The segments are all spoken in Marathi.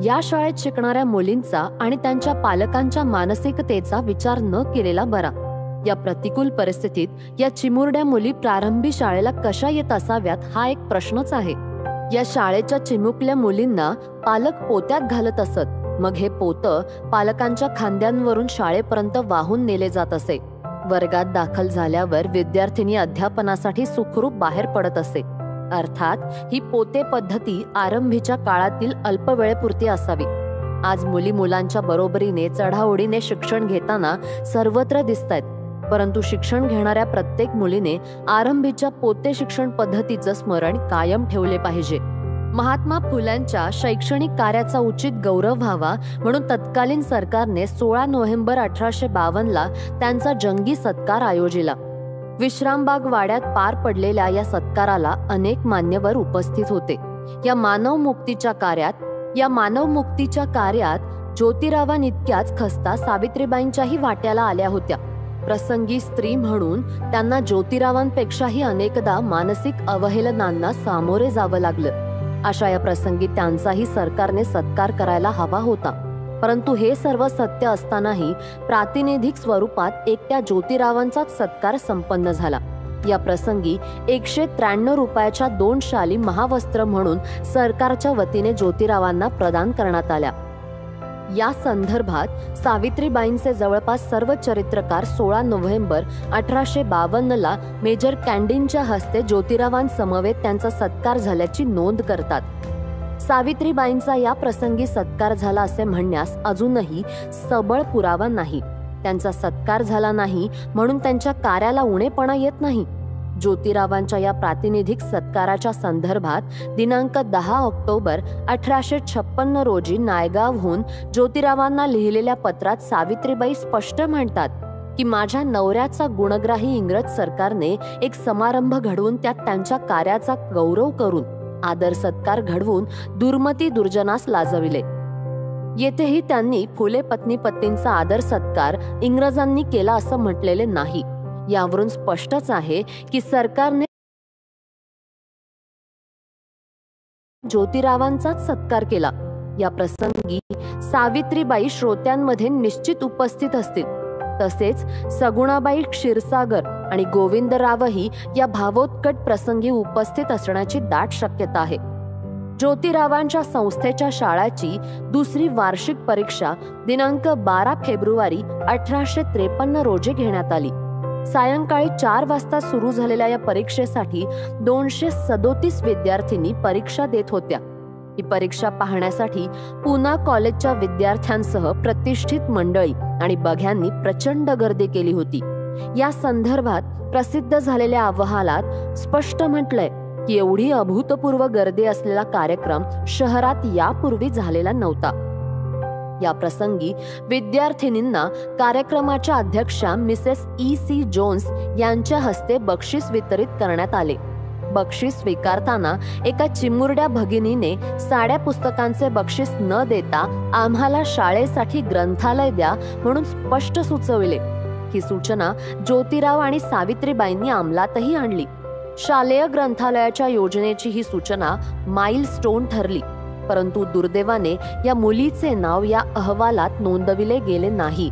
या शाळेत शिकणाऱ्या मुलींचा आणि त्यांच्या पालकांच्या मानसिकतेचा विचार न केलेला बरा. या प्रतिकूल परिस्थितीत या चिमुरड्या मुली प्रारंभी शाळेला कशा येत असाव्यात हा एक प्रश्नच आहे. या शाळेच्या चिमुकल्या मुलींना पालक पोत्यात घालत असत. मग हे पोतं पालकांच्या खांद्यांवरून शाळेपर्यंत वाहून नेले जात असे. वर्गात दाखल झाल्यावर विद्यार्थिनी अध्यापनासाठी सुखरूप बाहेर पडत असे. अर्थात ही पोते पद्धती आरंभीच्या काळातील अल्पवेळेपुरती असावी. आज मुली मुलांच्या बरोबरीने चढाओढीने शिक्षण घेताना सर्वत्र दिसतायत. परंतु शिक्षण घेणाऱ्या प्रत्येक मुलीने आरंभीच्या पोते शिक्षण पद्धतीचं स्मरण कायम ठेवले पाहिजे. महात्मा फुल्यांच्या शैक्षणिक कार्याचा उचित गौरव व्हावा म्हणून तत्कालीन सरकारने 16 नोव्हेंबर 1852 त्यांचा जंगी सत्कार आयोजिला. विश्रामबाग वाड्यात पार पडलेल्या या सत्काराला अनेक मान्यवर उपस्थित होते. या मानव मुक्तीच्या कार्यात ज्योतिरावांइतक्याच खस्ता सावित्रीबाईंच्याही वाट्याला आल्या होत्या. प्रसंगी स्त्री म्हणून त्यांना ज्योतिरावांपेक्षाही अनेकदा मानसिक अवहेलनांना सामोरे जावं लागलं. अशा या प्रसंगी त्यांचाही सरकारने सत्कार करायला हवा होता. परंतु हे सर्व सत्य असतानाही प्रातिनिधिक स्वरूपात एकट्या ज्योतिरावांचाच सत्कार संपन्न झाला. या प्रसंगी 193 रुपयाच्या 2 शाली महावस्त्र म्हणून सरकारच्या वतीने ज्योतिरावांना प्रदान करण्यात आल्या. या संदर्भात सावित्रीबाईंचे जवळपास सर्व चरित्रकार 16 नोव्हेंबर 1852 मेजर कॅन्डीनच्या हस्ते ज्योतिरावांसमवेत त्यांचा सत्कार झाल्याची नोंद करतात. सावित्रीबाईंचा या प्रसंगी सत्कार झाला असे म्हणण्यास अजूनही सबळ पुरावा नाही. त्यांचा सत्कार झाला नाही म्हणून त्यांच्या कार्याला उणेपणा येत नाही. ज्योतिरावांच्या या प्रातिनिधिक सत्काराच्या संदर्भात दिनांक 10 ऑक्टोबर 1856 रोजी नायगावहून ज्योतिरावांना लिहिलेल्या पत्रात सावित्रीबाई स्पष्ट म्हणतात की माझ्या नवऱ्याचा गुणग्राही इंग्रज सरकारने एक समारंभ घडवून त्यात त्यांच्या कार्याचा गौरव करून आदर सत्कार घडवून दुर्मती दुर्जनास लाजविले. येथेही त्यांनी फुले पत्नी पत्नींचा आदर सत्कार इंग्रजांनी केला असं म्हटलेले नाही. यावरून स्पष्टच आहे की सरकारने ज्योतिरावांचाच सत्कार केला. या प्रसंगी सावित्रीबाई श्रोत्यांमध्ये निश्चित उपस्थित असतील. तसेच सगुणाबाई क्षीरसागर आणि गोविंदरावही या भावोत्कट प्रसंगी उपस्थित असण्याची दाट शक्यता आहे. ज्योतिरावांच्या संस्थेच्या शाळाची दुसरी वार्षिक परीक्षा दिनांक 12 फेब्रुवारी 1853 रोजी घेण्यात आली. सायंकाळी 4 वाजता सुरू झालेल्या या परीक्षेसाठी 237 विद्यार्थिनी परीक्षा देत होत्या. ही परीक्षा पाहण्यासाठी पुना कॉलेजच्या विद्यार्थ्यांसह प्रतिष्ठित मंडळी आणि बघ्यांनी प्रचंड गर्दी केली होती. या संदर्भात प्रसिद्ध झालेल्या अहवालात स्पष्ट म्हटलंय की एवढी अभूतपूर्व गर्दी असलेला कार्यक्रम शहरात यापूर्वी झालेला नव्हता. या प्रसंगी विद्यार्थिनींना कार्यक्रमाच्या अध्यक्षा मिसेस E.C. जोन्स यांच्या हस्ते बक्षीस वितरित करण्यात आले. बक्षीस स्वीकारताना एका चिमुरड्या भगिनीने साड्या पुस्तकांचे बक्षीस न देता आम्हाला शाळेसाठी ग्रंथालय द्या म्हणून स्पष्ट सुचविले. ही सूचना ज्योतिराव आणि सावित्रीबाईंनी अंमलातही आणली. शालेय ग्रंथालयाच्या योजनेची ही सूचना माइलस्टोन ठरली. परंतु दुर्दैवाने या मुलीचे नाव या अहवालात नोंदविले गेले नाही.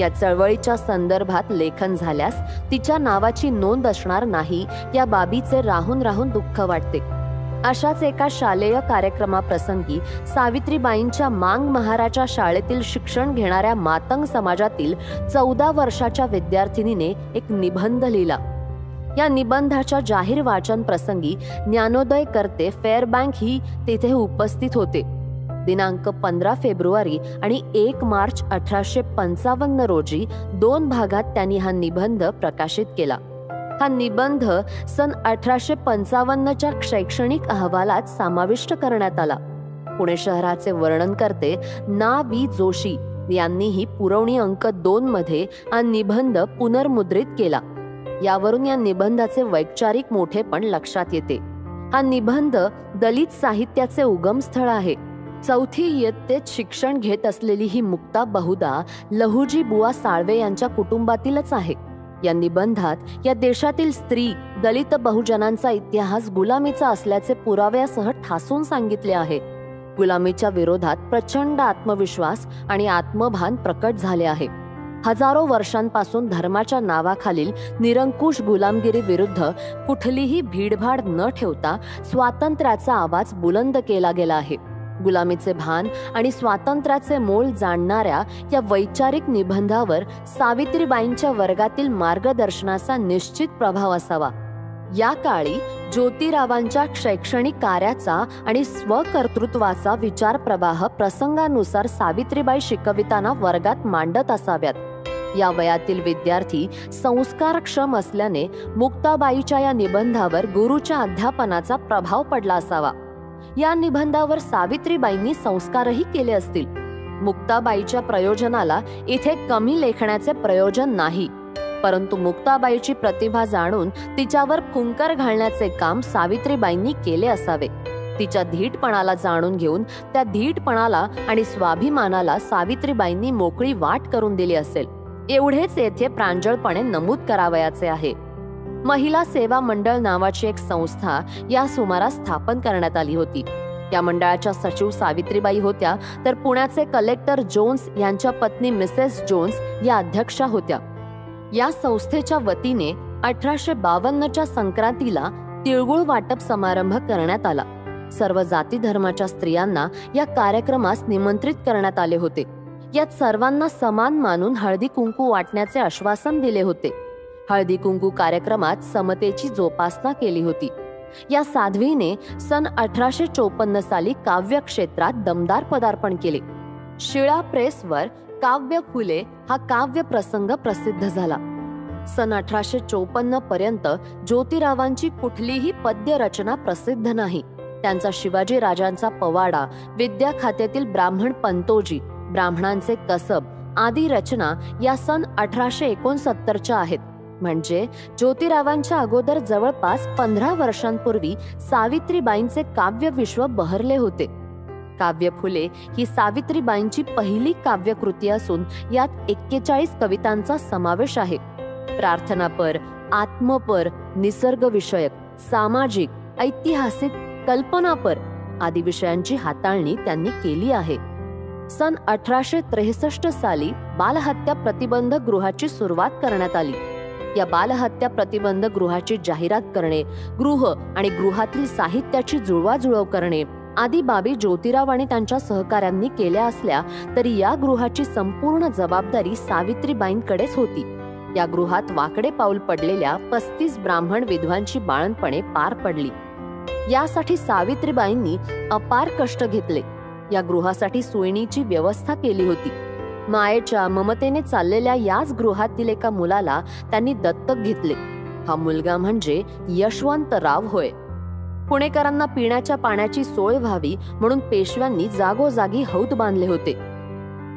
या चळवळीच्या संदर्भात लेखन झाल्यास तिच्या नावाची नोंद असणार नाही या बाबीचे राहून राहून दुःख वाटते. अशाच एका शालेय कार्यक्रमाप्रसंगी सावित्रीबाईंच्या मांग महाराच्या शाळेतील शिक्षण घेणाऱ्या मातंग समाजातील 14 वर्षाच्या विद्यार्थिनीने एक निबंध लिहिला. या निबंधाच्या जाहीर वाचन प्रसंगी ज्ञानोदय करते फेअरबँक ही तेथे उपस्थित होते. दिनांक 15 फेब्रुवारी आणि 1 मार्च 1855 रोजी 2 भागात त्यांनी हा निबंध प्रकाशित केला. हा निबंध सन 1855च्या शैक्षणिक अहवालात समाविष्ट करण्यात आला. पुणे शहराचे वर्णन करते ना. वी. जोशी यांनीही पुरवणी अंक 2 मध्ये हा निबंध पुनर्मुद्रित केला. यावरून या निबंधाचे वैचारिक मोठेपण लक्षात येते. हा निबंध दलित साहित्याचे उगमस्थळ आहे. 4थी इयत्तेत शिक्षण घेत असलेली ही मुक्ता बहुधा लहुजी बुवा साळवे यांच्या कुटुंबातीलच आहे. या निबंधात या देशातील स्त्री दलित बहुजनांचा इतिहास गुलामीचा असल्याचे पुराव्यासह ठासून सांगितले आहे. गुलामीच्या विरोधात प्रचंड आत्मविश्वास आणि आत्मभान प्रकट झाले आहे. हजारो वर्षांपासून धर्माच्या नावाखालील निरंकुश गुलामगिरी विरुद्ध कुठलीही भीडभाड न ठेवता स्वातंत्र्याचा आवाज बुलंद केला गेला आहे. गुलामीचे भान आणि स्वातंत्र्याचे मोल जाणणाऱ्या या वैचारिक निबंधावर सावित्रीबाईंच्या वर्गातील मार्गदर्शनाचा निश्चित प्रभाव असावा. या काळी ज्योतिरावांच्या शैक्षणिक कार्याचा आणि स्वकर्तृत्वाचा विचार प्रवाह प्रसंगानुसार सावित्रीबाई शिकविताना वर्गात मांडत असाव्यात. या वयातील विद्यार्थी संस्कारक्षम असल्याने मुक्ताबाईच्या या निबंधावर गुरुच्या अध्यापनाचा प्रभाव पडला असावा. या निबंधावर सावित्रीबाईंनी संस्कारही केले असतील. मुक्ताबाईच्या प्रयोजनाला इथे कमी लेखण्याचे प्रयोजन नाही, परंतु मुक्ताबाईची प्रतिभा जाणून तिच्यावर फुंकर घालण्याचे काम सावित्रीबाईंनी केले असावे. तिच्या धीटपणाला जाणून घेऊन त्या धीटपणाला आणि स्वाभिमानाला सावित्रीबाईंनी मोकळी वाट करून दिली असेल, एवढेच येथे प्रांजळपणे नमूद करावयाचे आहे. महिला सेवा मंडळ नावाची एक संस्था या सुमारास स्थापन करण्यात आली होती. या मंडळाच्या सचिव सावित्रीबाई होत्या, तर पुण्याचे कलेक्टर जोन्स यांच्या पत्नी मिसेस जोन्स या अध्यक्षा होत्या. या संस्थेच्या वतीने 1852च्या संक्रांतीला तिळगुळ वाटप समारंभ करण्यात आला. सर्व जाती धर्माच्या स्त्रियांना या कार्यक्रमास निमंत्रित करण्यात आले होते. यात सर्वांना समान मानून हळदी कुंकू वाटण्याचे आश्वासन दिले होते. हळदी कुंकू कार्यक्रमात समतेची जोपासना केली होती. या साध्वीने सन 1854 साली काव्य क्षेत्रात दमदार पदार्पण केले. शिळा प्रेसवर काव्य फुले हा काव्य प्रसंग प्रसिद्ध झाला. सन 1854 पर्यंत ज्योतिरावांची कुठलीही पद्य रचना प्रसिद्ध नाही. त्यांचा शिवाजी राजांचा पवाडा, विद्या खात्यातील ब्राह्मण पंतोजी, ब्राह्मणांचे कसब आदी रचना या सन 1869च्या आहेत. म्हणजे ज्योतिरावांच्या अगोदर जवळपास 15 वर्षांपूर्वी सावित्रीबाईंचे काव्य विश्व बहरले होते. काव्य फुले ही सावित्रीबाईंची पहिली काव्यकृती असून यात 41 कवितांचा समावेश आहे. प्रार्थनापर, आत्मपर, निसर्गविषयक, सामाजिक, ऐतिहासिक, कल्पनापर आदी विषयांची हाताळणी त्यांनी केली आहे. सन 1863 साली बालहत्या प्रतिबंधक गृहाची सुरुवात करण्यात आली. या बालहत्या प्रतिबंधक गृहाची जाहिरात करणे, गृह आणि गृहातील साहित्याची जुळवाजुळव करणे आदी बाबी ज्योतिराव आणि त्यांच्या सहकाऱ्यांनी केल्या असल्या तरी या गृहाची संपूर्ण जबाबदारी सावित्रीबाईंकडेच होती. या गृहात वाकडे पाऊल पडलेल्या 35 ब्राह्मण विधवांची बाळंतपणे पार पडली. यासाठी सावित्रीबाईंनी अपार कष्ट घेतले. या गृहासाठी सोयीची व्यवस्था केली होती. मायेच्या ममतेने चाललेल्या याच गृहातील एका मुलाला त्यांनी दत्तक घेतले. हा मुलगा म्हणजे यशवंतराव होय. पुणेकरांना पिण्याच्या पाण्याची सोय व्हावी म्हणून पेशव्यांनी जागोजागी हौद बांधले होते.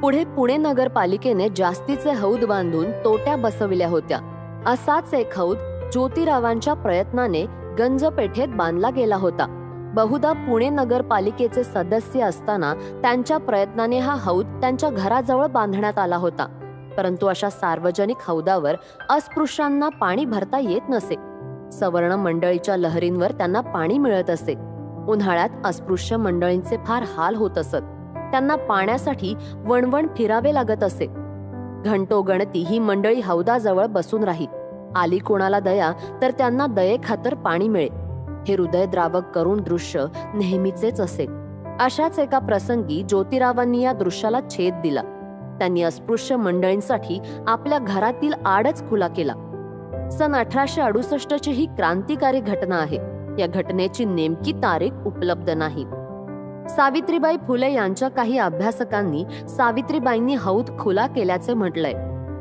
पुढे पुणे नगरपालिकेने जास्तीचे हौद बांधून तोट्या बसविल्या होत्या. असाच एक हौद ज्योतिरावांच्या प्रयत्नाने गंजपेठेत बांधला गेला होता. बहुधा पुणे नगरपालिकेचे सदस्य असताना त्यांच्या प्रयत्नाने हा हौद त्यांच्या घराजवळ बांधण्यात आला होता. परंतु अशा सार्वजनिक हौदावर अस्पृश्यांना पाणी भरता येत नसे. सवर्ण मंडळीच्या लहरींवर त्यांना पाणी मिळत असे. उन्हाळ्यात अस्पृश्य मंडळींचे फार हाल होत असत. त्यांना पाण्यासाठी वणवण फिरावे लागत असे. घंटोगणती ही मंडळी हौदाजवळ बसून राही. आली कोणाला दया तर त्यांना दयेखातर पाणी मिळे. हे हृदयद्रावक करुण दृश्य नेहमीचेच असे. अशाच एका प्रसंगी ज्योतिरावांनी या दृश्याला छेद दिला. त्यांनी अस्पृश्य मंडळींसाठी आपल्या घरातील आडच खुला केला. सन 1868ची ही क्रांतिकारी घटना आहे. या घटनेची नेमकी तारीख उपलब्ध नाही. सावित्रीबाई फुले यांच्या काही अभ्यासकांनी सावित्रीबाईंनी हौद खुला केल्याचे म्हटलंय.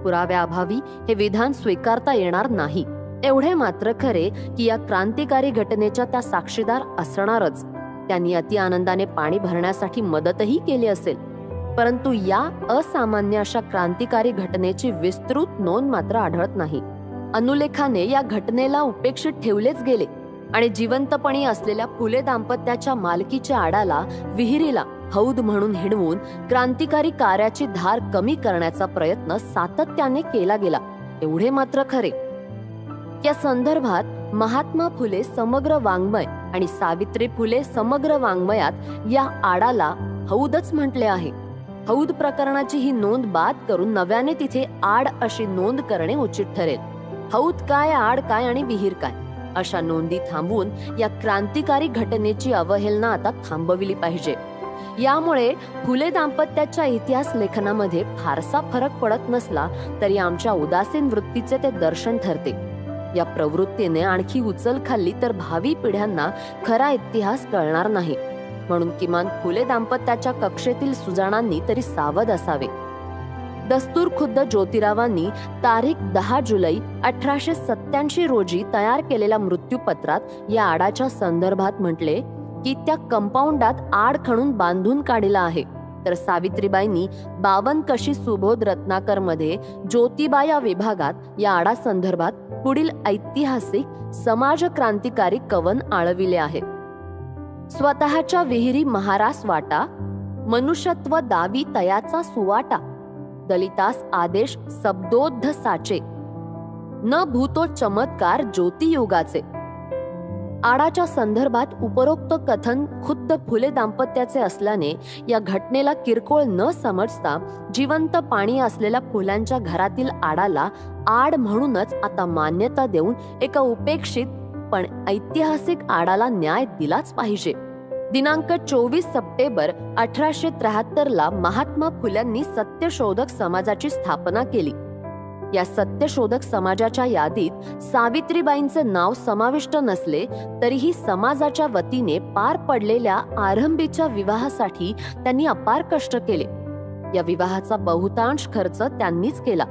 पुराव्याअभावी हे विधान स्वीकारता येणार नाही. एवढे मात्र खरे की या क्रांतिकारी घटनेच्या त्या साक्षीदार असणारच. त्यांनी अति आनंदाने पाणी भरण्यासाठी मदतही केली असेल. परंतु या असामान्य अशा क्रांतिकारी घटनेची विस्तृत नोंद मात्र आढळत नाही. अनुलेखाने या घटनेला उपेक्षित ठेवलेच गेले आणि जिवंतपणी असलेल्या फुले दाम्पत्याच्या मालकीच्या आडाला, विहिरीला हौद म्हणून हिणवून क्रांतिकारी कार्याची धार कमी करण्याचा प्रयत्न सातत्याने केला गेला. एवढे मात्र खरे. या संदर्भात महात्मा फुले समग्र वाङ्मय आणि सावित्री फुले समग्र वाङ्मयात या आडाला हौदच म्हटले आहे. हौद प्रकरणाची ही नोंद बाद करून नव्याने तिथे आड अशी नोंद करणे उचित ठरेल. हौद काय, आड काय आणि विहीर काय अशा नोंदी थांबवून या क्रांतिकारी घटनेची अवहेलना आता थांबविली पाहिजे. यामुळे फुले दाम्पत्याच्या इतिहास लेखनामध्ये फारसा फरक पडत नसला तरी आमच्या उदासीन वृत्तीचे ते दर्शन ठरते. या प्रवृत्तीने आणखी उचल खाल्ली तर भावी पिढ्यांना खरा इतिहास कळणार नाही. म्हणून किमान फुले दाम्पत्याच्या कक्षेतील सुजाणांनी तरी सावध असावे. दस्तूर खुद्द ज्योतिरावांनी तारीख 10 जुलै 1887 रोजी तयार केलेल्या मृत्यूपत्रात या आडाच्या संदर्भात म्हटले की त्या कंपाऊंडात आड खणून बांधून काढला आहे. तर सावित्रीबाईंनी 52 कशी सुबोध रत्नाकर मध्ये ज्योतिबा या विभागात या आडा संदर्भात पुढील ऐतिहासिक समाज क्रांतिकारी कवन आळविले आहे. स्वतःच्या विहिरी महारास वाटा, मनुष्यत्व दावी तयाचा सुवाटा, दलितास आदेश शब्दोद्ध साचे, न भूतो चमत्कार ज्योतियुगाचे. आडाच्या संदर्भात उपरोक्त कथन खुद्द फुले दाम्पत्याचे असल्याने या घटनेला किरकोळ न समजता जिवंत पाणी असलेल्या फुलांच्या घरातील आडाला आड म्हणूनच आता मान्यता देऊन एका उपेक्षित पण ऐतिहासिक आडाला न्याय दिलाच पाहिजे. दिनांक 24 सप्टेंबर 1873 महात्मा फुल्यांनी सत्यशोधक समाजाची स्थापना केली. या सत्यशोधक समाजाच्या यादीत सावित्रीबाईंचे नाव समाविष्ट नसले तरीही समाजाच्या वतीने पार पडलेल्या आरंभीच्या विवाहासाठी त्यांनी अपार कष्ट केले. या विवाहाचा बहुतांश खर्च त्यांनीच केला.